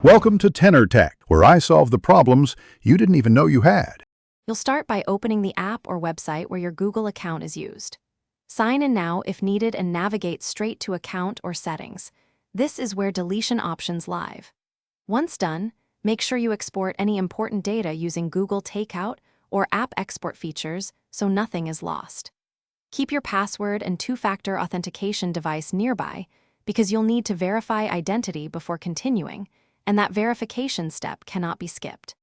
Welcome to Tenor Tech, where I solve the problems you didn't even know you had. You'll start by opening the app or website where your Google account is used. Sign in now if needed and navigate straight to Account or Settings. This is where deletion options live. Once done, make sure you export any important data using Google Takeout or App Export features so nothing is lost. Keep your password and two-factor authentication device nearby because you'll need to verify identity before continuing, and that verification step cannot be skipped.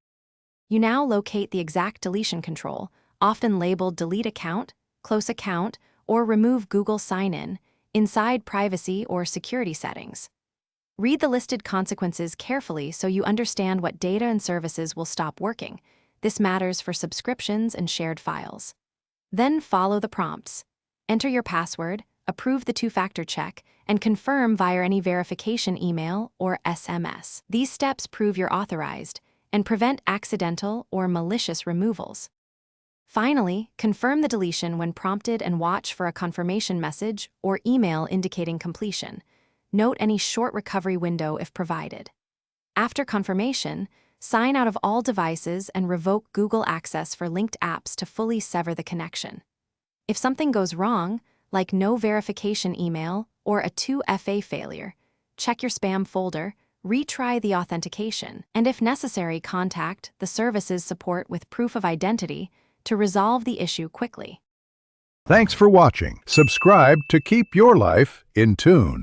You now locate the exact deletion control, often labeled Delete Account, Close Account, or Remove Google Sign-In, inside Privacy or Security settings. Read the listed consequences carefully so you understand what data and services will stop working. This matters for subscriptions and shared files. Then follow the prompts. Enter your password, approve the two-factor check, and confirm via any verification email or SMS. These steps prove you're authorized and prevent accidental or malicious removals. Finally, confirm the deletion when prompted and watch for a confirmation message or email indicating completion. Note any short recovery window if provided. After confirmation, sign out of all devices and revoke Google access for linked apps to fully sever the connection. If something goes wrong, like no verification email or a 2FA failure, check your spam folder, retry the authentication, and if necessary, contact the services support with proof of identity to resolve the issue quickly. Thanks for watching. Subscribe to keep your life in tune.